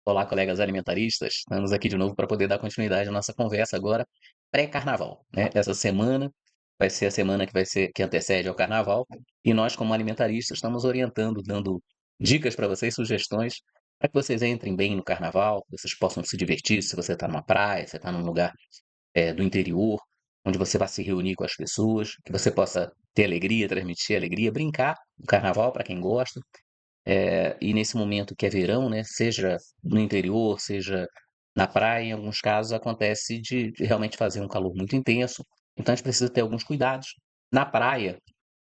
Olá, colegas alimentaristas. Estamos aqui de novo para poder dar continuidade à nossa conversa agora pré-carnaval, né? Essa semana vai ser a semana que antecede ao carnaval e nós, como alimentaristas, estamos orientando, dando dicas para vocês, sugestões para que vocês entrem bem no carnaval, que vocês possam se divertir. Se você está numa praia, você está num lugar do interior, onde você vai se reunir com as pessoas, que você possa ter alegria, transmitir alegria, brincar no carnaval para quem gosta. E nesse momento que é verão, né, seja no interior, seja na praia, em alguns casos acontece de realmente fazer um calor muito intenso, então a gente precisa ter alguns cuidados. Na praia,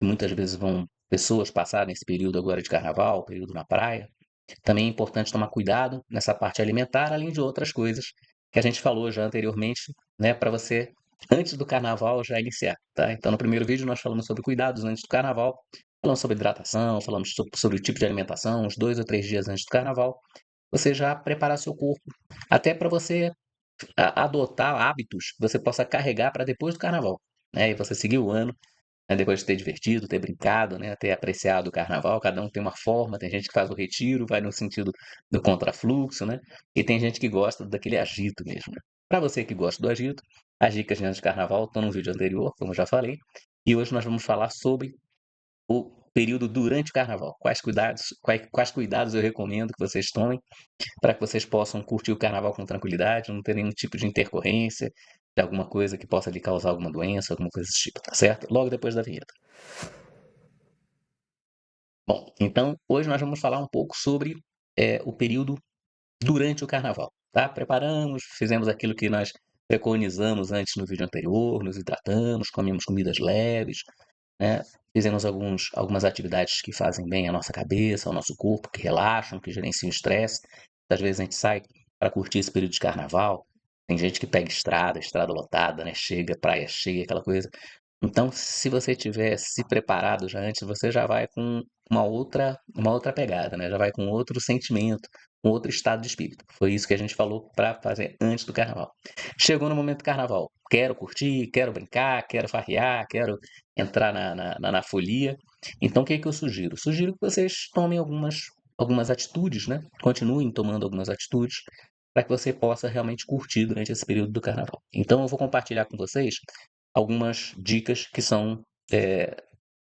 muitas vezes vão pessoas passar nesse período agora de carnaval, período na praia, também é importante tomar cuidado nessa parte alimentar, além de outras coisas que a gente falou já anteriormente, né, para você, antes do carnaval, já iniciar, tá? Então, no primeiro vídeo, nós falamos sobre cuidados antes do carnaval, falamos sobre hidratação, falamos sobre o tipo de alimentação, uns 2 ou 3 dias antes do carnaval, você já preparar seu corpo, até para você adotar hábitos que você possa carregar para depois do carnaval, né? E você seguir o ano, né, depois de ter divertido, ter brincado, né, ter apreciado o carnaval. Cada um tem uma forma, tem gente que faz o retiro, vai no sentido do contrafluxo, né? E tem gente que gosta daquele agito mesmo, né? Para você que gosta do agito, as dicas de antes do carnaval estão no vídeo anterior, como eu já falei, e hoje nós vamos falar sobre o período durante o carnaval. Quais cuidados eu recomendo que vocês tomem para que vocês possam curtir o carnaval com tranquilidade, não ter nenhum tipo de intercorrência, de alguma coisa que possa lhe causar alguma doença, alguma coisa desse tipo, tá certo? Logo depois da vinheta. Bom, então hoje nós vamos falar um pouco sobre o período durante o carnaval, tá? Preparamos, fizemos aquilo que nós preconizamos antes no vídeo anterior, nos hidratamos, comemos comidas leves, né? Fizemos algumas atividades que fazem bem à nossa cabeça, ao nosso corpo, que relaxam, que gerenciam o estresse. Às vezes a gente sai para curtir esse período de carnaval. Tem gente que pega estrada lotada, né? Chega, praia cheia, aquela coisa. Então, se você tiver se preparado já antes, você já vai com uma outra pegada, né? Já vai com outro sentimento, com outro estado de espírito. Foi isso que a gente falou para fazer antes do carnaval. Chegou no momento do carnaval, quero curtir, quero brincar, quero farrear, quero entrar na folia. Então, o que que eu sugiro? Sugiro que vocês tomem algumas atitudes, né? Continuem tomando algumas atitudes para que você possa realmente curtir durante esse período do carnaval. Então, eu vou compartilhar com vocês algumas dicas que são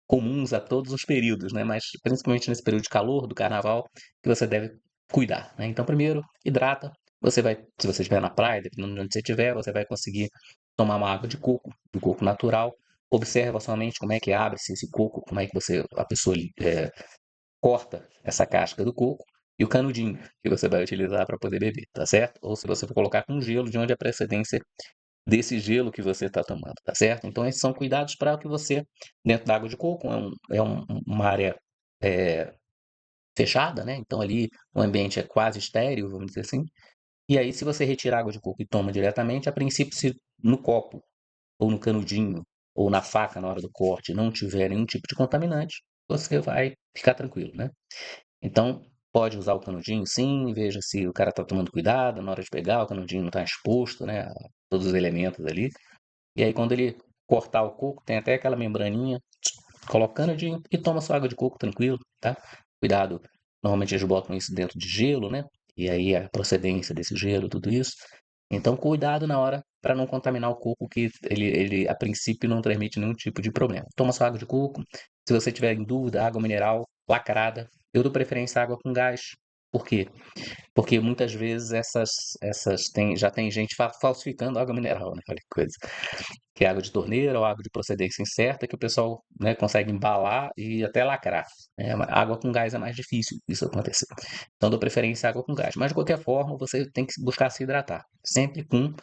comuns a todos os períodos, né? Mas principalmente nesse período de calor do carnaval, que você deve cuidar, né? Então, primeiro, hidrata. Se você estiver na praia, dependendo de onde você estiver, você vai conseguir tomar uma água de coco, do coco natural. Observa somente como é que abre-se esse coco, como é que a pessoa corta essa casca do coco e o canudinho que você vai utilizar para poder beber, tá certo? Ou se você for colocar com gelo, de onde a procedência desse gelo que você está tomando, tá certo? Então, esses são cuidados para que você, dentro da água de coco, uma área é, fechada, né? Então, ali o ambiente é quase estéril, vamos dizer assim. E aí, se você retirar a água de coco e toma diretamente, a princípio, se no copo, ou no canudinho, ou na faca na hora do corte, não tiver nenhum tipo de contaminante, você vai ficar tranquilo, né? Então, pode usar o canudinho, sim, veja se o cara está tomando cuidado na hora de pegar, o canudinho não está exposto, né, a todos os elementos ali. E aí, quando ele cortar o coco, tem até aquela membraninha, coloca o canudinho e toma sua água de coco tranquilo, tá? Cuidado, normalmente eles botam isso dentro de gelo, né? E aí a procedência desse gelo, tudo isso. Então, cuidado na hora para não contaminar o coco, que ele a princípio não transmite nenhum tipo de problema. Toma sua água de coco. Se você tiver em dúvida, água mineral lacrada. Eu dou preferência à água com gás. Por quê? Porque muitas vezes já tem gente falsificando água mineral, né? Olha que coisa. Que é água de torneira ou água de procedência incerta, que o pessoal, né, consegue embalar e até lacrar, né? Água com gás é mais difícil isso acontecer. Então, dou preferência à água com gás. Mas, de qualquer forma, você tem que buscar se hidratar. Sempre com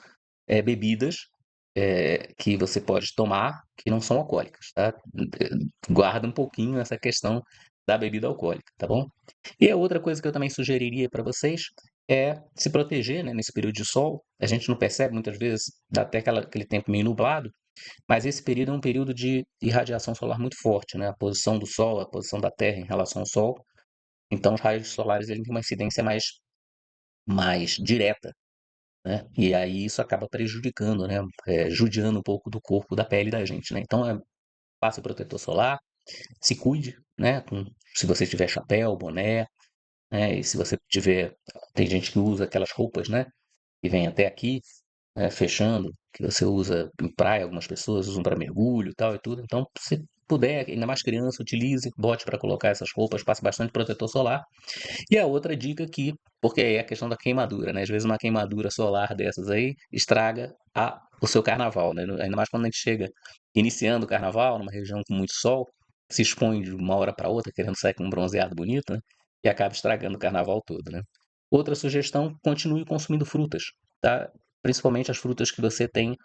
bebidas que você pode tomar que não são alcoólicas, tá? Guarda um pouquinho essa questão da bebida alcoólica, tá bom? E a outra coisa que eu também sugeriria para vocês é se proteger, né, nesse período de sol. A gente não percebe muitas vezes, dá até aquele tempo meio nublado, mas esse período é um período de irradiação solar muito forte, né? A posição do Sol, a posição da Terra em relação ao Sol. Então, os raios solares ele têm uma incidência mais direta, né? E aí isso acaba prejudicando, né? Judiando um pouco do corpo, da pele da gente, né? Então, passe protetor solar, se cuide, né? Se você tiver chapéu, boné, né? E se você tiver, tem gente que usa aquelas roupas, né? Que vem até aqui, fechando, que você usa em praia, algumas pessoas usam para mergulho e tal e tudo. Então, se puder, ainda mais criança, utilize, bote para colocar essas roupas, passe bastante protetor solar. E a outra dica aqui, porque é a questão da queimadura, né? Às vezes uma queimadura solar dessas aí estraga o seu carnaval, né? Ainda mais quando a gente chega iniciando o carnaval, numa região com muito sol, se expõe de uma hora para outra, querendo sair com um bronzeado bonito, né? E acaba estragando o carnaval todo, né? Outra sugestão, continue consumindo frutas, tá? Principalmente as frutas que você tem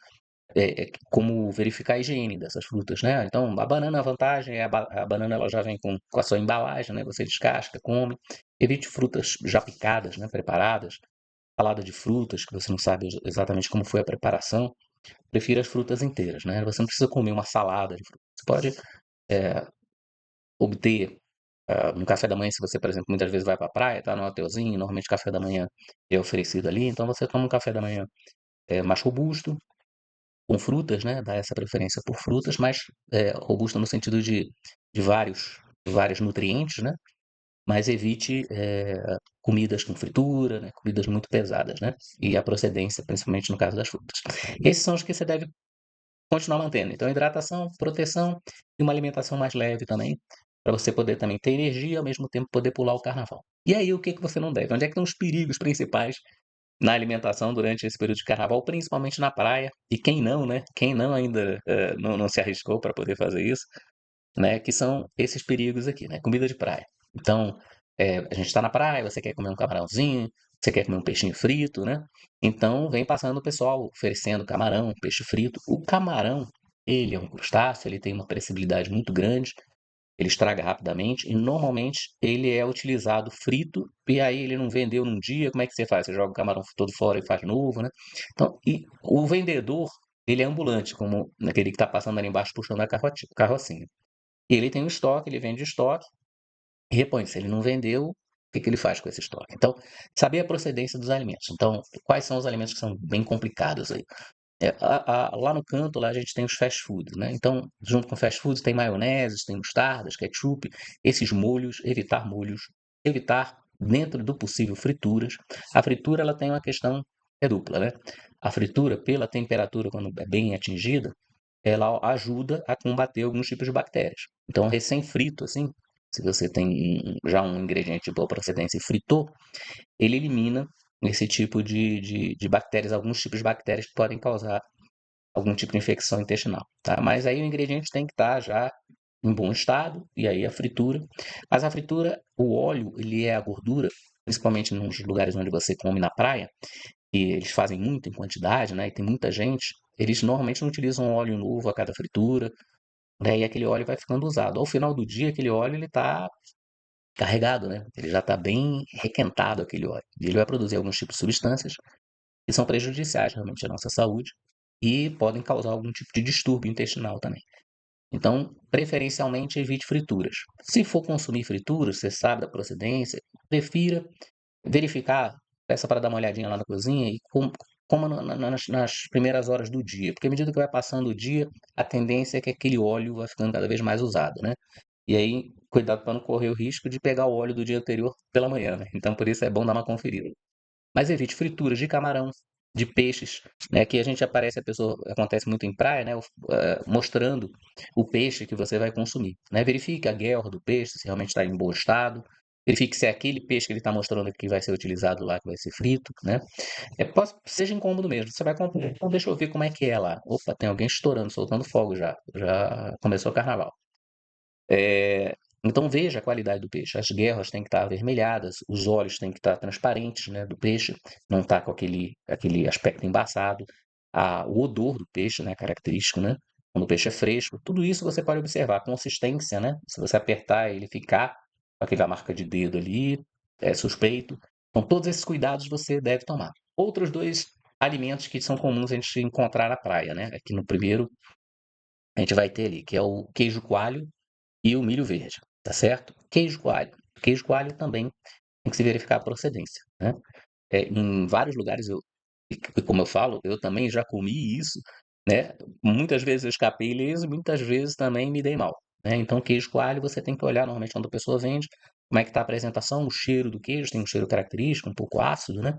como verificar a higiene dessas frutas, né? Então, a banana, a vantagem é a banana ela já vem com a sua embalagem, né? Você descasca, come. Evite frutas já picadas, né? Preparadas. Salada de frutas, que você não sabe exatamente como foi a preparação. Prefira as frutas inteiras, né? Você não precisa comer uma salada de frutas. Você pode obter no café da manhã, se você, por exemplo, muitas vezes vai para a praia, tá no hotelzinho, normalmente café da manhã é oferecido ali, então você toma um café da manhã mais robusto, com frutas, né? Dá essa preferência por frutas, mas robusta no sentido de vários nutrientes, né? Mas evite comidas com fritura, né? Comidas muito pesadas, né? E a procedência, principalmente no caso das frutas. Esses são os que você deve continuar mantendo. Então, hidratação, proteção e uma alimentação mais leve também, para você poder também ter energia e ao mesmo tempo poder pular o carnaval. E aí, o que que você não deve? Onde é que estão os perigos principais na alimentação durante esse período de carnaval, principalmente na praia? E quem não, né? Quem não ainda não se arriscou para poder fazer isso, né? Que são esses perigos aqui, né? Comida de praia. Então, a gente está na praia, você quer comer um camarãozinho, você quer comer um peixinho frito, né? Então, vem passando o pessoal oferecendo camarão, peixe frito. O camarão, ele é um crustáceo, ele tem uma precibilidade muito grande, ele estraga rapidamente e normalmente ele é utilizado frito e aí ele não vendeu num dia, como é que você faz? Você joga o camarão todo fora e faz novo, né? Então, e o vendedor, ele é ambulante, como aquele que está passando ali embaixo puxando a carrocinha. Ele tem um estoque, ele vende estoque e repõe. Se ele não vendeu, o que que ele faz com esse estoque? Então, saber a procedência dos alimentos. Então, quais são os alimentos que são bem complicados aí? Lá no canto, lá a gente tem os fast foods, né? Então, junto com fast foods, tem maioneses, tem mostardas, ketchup, esses molhos, evitar, dentro do possível, frituras. A fritura, ela tem uma questão dupla, né? A fritura, pela temperatura, quando é bem atingida, ela ajuda a combater alguns tipos de bactérias. Então, recém-frito, assim, se você tem já um ingrediente de boa procedência e fritou, ele elimina esse tipo de bactérias, alguns tipos de bactérias que podem causar algum tipo de infecção intestinal, tá? Mas aí o ingrediente tem que estar já em bom estado, e aí a fritura. Mas a fritura, o óleo, ele é a gordura, principalmente nos lugares onde você come na praia, e eles fazem muito em quantidade, né? E tem muita gente, eles normalmente não utilizam óleo novo a cada fritura, né? E aquele óleo vai ficando usado. Ao final do dia, aquele óleo ele está carregado, né? Ele já está bem requentado, aquele óleo. E ele vai produzir alguns tipos de substâncias que são prejudiciais realmente à nossa saúde e podem causar algum tipo de distúrbio intestinal também. Então, preferencialmente, evite frituras. Se for consumir frituras, você sabe da procedência, prefira verificar, peça para dar uma olhadinha lá na cozinha e coma nas primeiras horas do dia, porque à medida que vai passando o dia, a tendência é que aquele óleo vai ficando cada vez mais usado, né? E aí, cuidado para não correr o risco de pegar o óleo do dia anterior pela manhã, né? Então, por isso é bom dar uma conferida. Mas evite frituras de camarão, de peixes, né? Que a gente aparece, a pessoa acontece muito em praia, né? Mostrando o peixe que você vai consumir, né? Verifique a guelra do peixe, se realmente está em bom estado. Verifique se é aquele peixe que ele está mostrando aqui que vai ser utilizado lá, que vai ser frito, né? Seja incômodo mesmo. Você vai comprar, então deixa eu ver como é que é lá. Opa, tem alguém estourando, soltando fogo já. Já começou o carnaval. É, então veja a qualidade do peixe. As guerras têm que estar avermelhadas, os olhos têm que estar transparentes, né, do peixe, não está com aquele aspecto embaçado. O odor do peixe, né, característico, né? Quando o peixe é fresco, tudo isso você pode observar. A consistência, né? Se você apertar e ele ficar com aquela marca de dedo ali, é suspeito. Então, todos esses cuidados você deve tomar. Outros dois alimentos que são comuns a gente encontrar na praia, né? Aqui no primeiro, a gente vai ter ali, que é o queijo coalho e o milho verde, tá certo? Queijo coalho. Queijo coalho também tem que se verificar a procedência, né? Em vários lugares, como eu falo, eu também já comi isso, né? Muitas vezes eu escapei ileso, muitas vezes também me dei mal, né? Então, queijo coalho você tem que olhar normalmente quando a pessoa vende, como é que está a apresentação, o cheiro do queijo, tem um cheiro característico, um pouco ácido, né?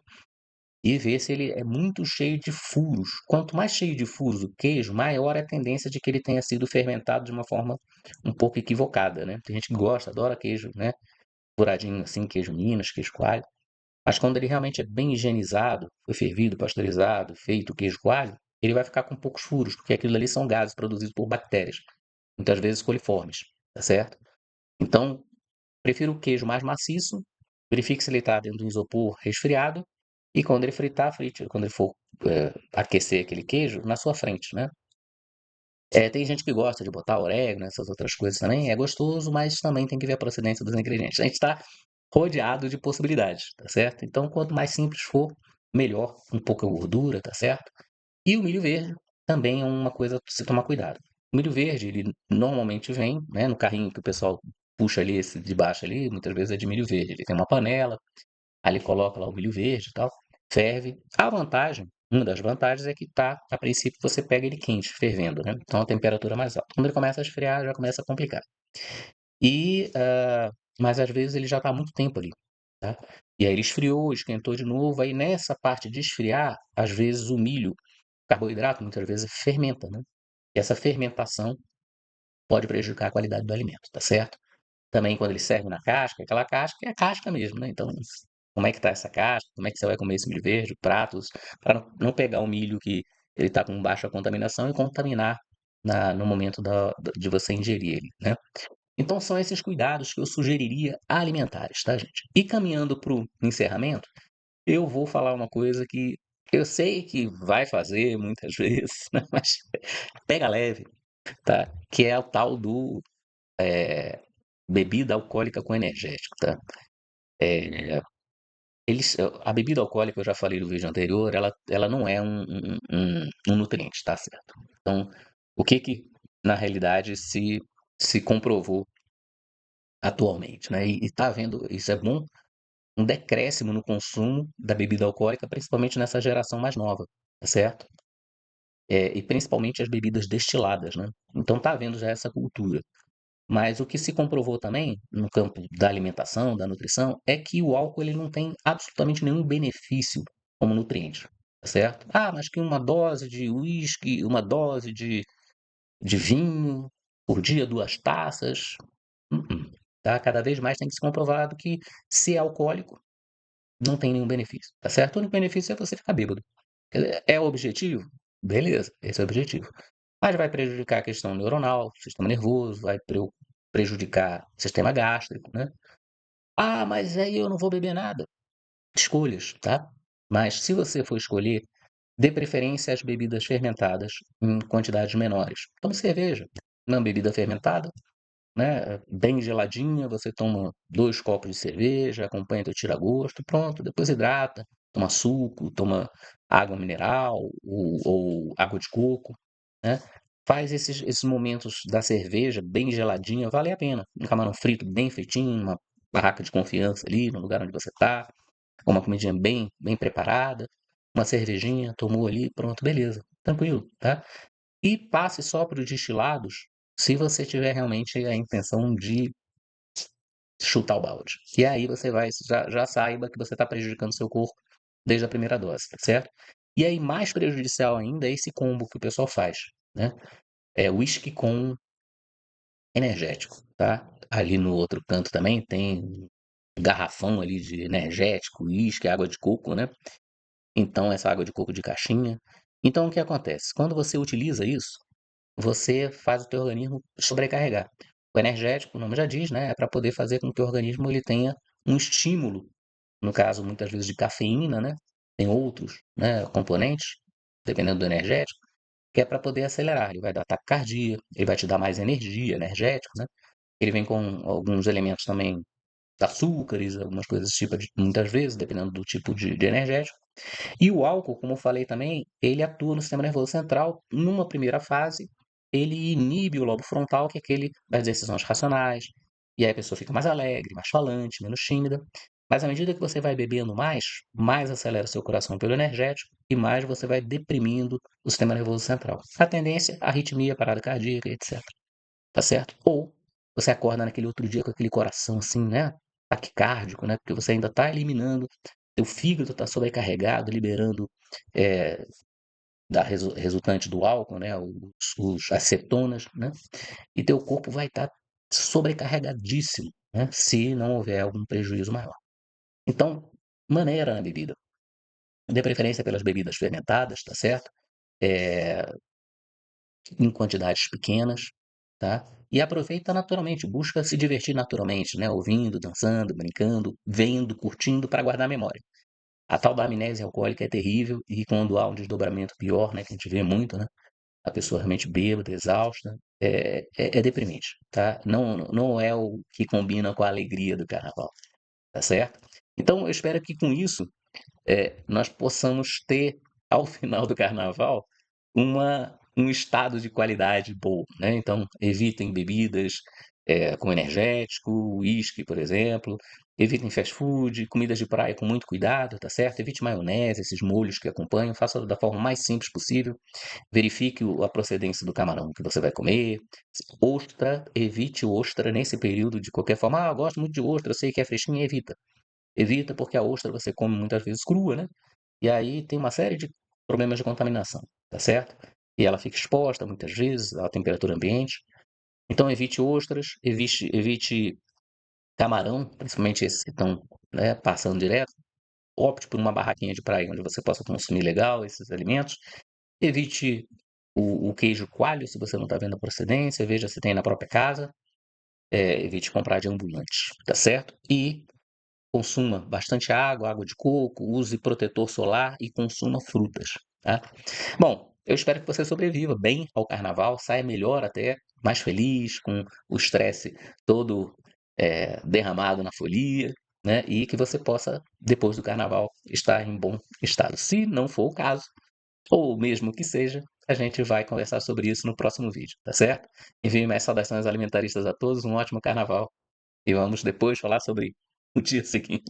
E ver se ele é muito cheio de furos. Quanto mais cheio de furos o queijo, maior é a tendência de que ele tenha sido fermentado de uma forma um pouco equivocada, né? Tem gente que gosta, adora queijo, né? Furadinho assim, queijo Minas, queijo coalho. Mas quando ele realmente é bem higienizado, foi fervido, pasteurizado, feito queijo coalho, ele vai ficar com poucos furos, porque aquilo ali são gases produzidos por bactérias, muitas vezes coliformes, tá certo? Então, prefiro o queijo mais maciço, verifique se ele está dentro de um isopor resfriado, e quando ele fritar, frite, quando ele for aquecer aquele queijo, na sua frente, né? Tem gente que gosta de botar orégano, essas outras coisas também, é gostoso, mas também tem que ver a procedência dos ingredientes. A gente está rodeado de possibilidades, tá certo? Então, quanto mais simples for, melhor, com pouca gordura, tá certo? E o milho verde também é uma coisa pra se tomar cuidado. O milho verde, ele normalmente vem, né, no carrinho que o pessoal puxa ali, esse de baixo ali, muitas vezes é de milho verde. Ele tem uma panela, aí ele coloca lá o milho verde e tal, ferve. A vantagem, uma das vantagens é que tá, a princípio você pega ele quente, fervendo, né? Então a temperatura é mais alta. Quando ele começa a esfriar, já começa a complicar. Mas às vezes ele já está há muito tempo ali, tá? E aí ele esfriou, esquentou de novo, aí nessa parte de esfriar, às vezes o milho, carboidrato, muitas vezes fermenta, né? E essa fermentação pode prejudicar a qualidade do alimento, tá certo? Também quando ele serve na casca, aquela casca é a casca mesmo, né? Então, como é que tá essa casca? Como é que você vai comer esse milho verde? Pratos, para não pegar o milho que ele está com baixa contaminação e contaminar no momento de você ingerir ele, né? Então são esses cuidados que eu sugeriria alimentares, tá, gente? E caminhando para o encerramento, eu vou falar uma coisa que eu sei que vai fazer muitas vezes, né, mas pega leve, tá? Que é o tal do bebida alcoólica com energético, tá? A bebida alcoólica, eu já falei no vídeo anterior, ela não é um nutriente, tá certo? Então, o que na realidade se comprovou atualmente, né? E tá havendo, isso é bom, um decréscimo no consumo da bebida alcoólica, principalmente nessa geração mais nova, tá certo? E principalmente as bebidas destiladas, né? Então tá havendo já essa cultura. Mas o que se comprovou também no campo da alimentação, da nutrição, é que o álcool ele não tem absolutamente nenhum benefício como nutriente, tá certo? Ah, mas que uma dose de uísque, uma dose de vinho por dia, 2 taças, tá? Cada vez mais tem que ser comprovado que ser alcoólico não tem nenhum benefício, tá certo? O único benefício é você ficar bêbado. É o objetivo? Beleza, esse é o objetivo. Mas vai prejudicar a questão neuronal, sistema nervoso, vai prejudicar o sistema gástrico, né? Ah, mas aí eu não vou beber nada. Escolhas, tá? Mas se você for escolher, dê preferência às bebidas fermentadas em quantidades menores. Então, cerveja, uma bebida fermentada, né, bem geladinha, você toma 2 copos de cerveja, acompanha teu tira-gosto, pronto, depois hidrata, toma suco, toma água mineral ou água de coco, né? Faz esses momentos da cerveja bem geladinha, vale a pena. Um camarão frito bem feitinho, uma barraca de confiança ali no lugar onde você está, uma comidinha bem preparada, uma cervejinha, tomou ali, pronto, beleza, tranquilo, tá? E passe só para os destilados se você tiver realmente a intenção de chutar o balde. E aí você vai, já saiba que você está prejudicando seu corpo desde a primeira dose, tá certo? E aí, mais prejudicial ainda é esse combo que o pessoal faz, né? É whisky com energético, tá? Ali no outro canto também tem um garrafão ali de energético, uísque, água de coco, né? Então, essa água de coco de caixinha. Então, o que acontece? Quando você utiliza isso, você faz o teu organismo sobrecarregar. O energético, o nome já diz, né, é para poder fazer com que o organismo ele tenha um estímulo, no caso, muitas vezes de cafeína, né? Tem outros, né, componentes, dependendo do energético, que é para poder acelerar. Ele vai dar taquicardia, ele vai te dar mais energia, energético, né? Ele vem com alguns elementos também, açúcares, algumas coisas desse tipo, muitas vezes, dependendo do tipo de energético. E o álcool, como eu falei também, ele atua no sistema nervoso central. Numa primeira fase, ele inibe o lobo frontal, que é aquele das decisões racionais. E aí a pessoa fica mais alegre, mais falante, menos tímida. Mas à medida que você vai bebendo mais, mais acelera seu coração pelo energético e mais você vai deprimindo o sistema nervoso central. A tendência, arritmia, parada cardíaca, etc. Tá certo? Ou você acorda naquele outro dia com aquele coração assim, né? taquicárdico, né? Porque você ainda está eliminando, teu fígado está sobrecarregado, liberando é, resultante do álcool, né? Os acetonas, né? E teu corpo vai estar sobrecarregadíssimo, né? Se não houver algum prejuízo maior. Então, maneira na bebida. Dê preferência pelas bebidas fermentadas, tá certo? É, em quantidades pequenas, tá? E aproveita naturalmente, busca se divertir naturalmente, né? Ouvindo, dançando, brincando, vendo, curtindo para guardar a memória. A tal da amnésia alcoólica é terrível e quando há um desdobramento pior, né? Que a gente vê muito, né? A pessoa realmente bêbada, exausta, é deprimente, tá? Não é o que combina com a alegria do carnaval, tá certo? Então, eu espero que com isso nós possamos ter, ao final do carnaval, um estado de qualidade bom, né? Então, evitem bebidas com energético, uísque, por exemplo, evitem fast food, comidas de praia com muito cuidado, tá certo? Evite maionese, esses molhos que acompanham, faça da forma mais simples possível, verifique a procedência do camarão que você vai comer, ostra, evite ostra nesse período de qualquer forma, eu gosto muito de ostra, eu sei que é fresquinha, evita. Evita porque a ostra você come muitas vezes crua, né? E aí tem uma série de problemas de contaminação, tá certo? E ela fica exposta muitas vezes à temperatura ambiente. Então evite ostras, evite camarão, principalmente esses que estão, né, passando direto. Opte por uma barraquinha de praia onde você possa consumir legal esses alimentos. Evite o queijo coalho, se você não está vendo a procedência, veja se tem na própria casa. Evite comprar de ambulante, tá certo? E consuma bastante água, água de coco, use protetor solar e consuma frutas, tá? Bom, eu espero que você sobreviva bem ao carnaval, saia melhor até, mais feliz, com o estresse todo derramado na folia, né? E que você possa, depois do carnaval, estar em bom estado. Se não for o caso, ou mesmo que seja, a gente vai conversar sobre isso no próximo vídeo, tá certo? Envie minhas saudações alimentaristas a todos, um ótimo carnaval e vamos depois falar sobre o dia seguinte.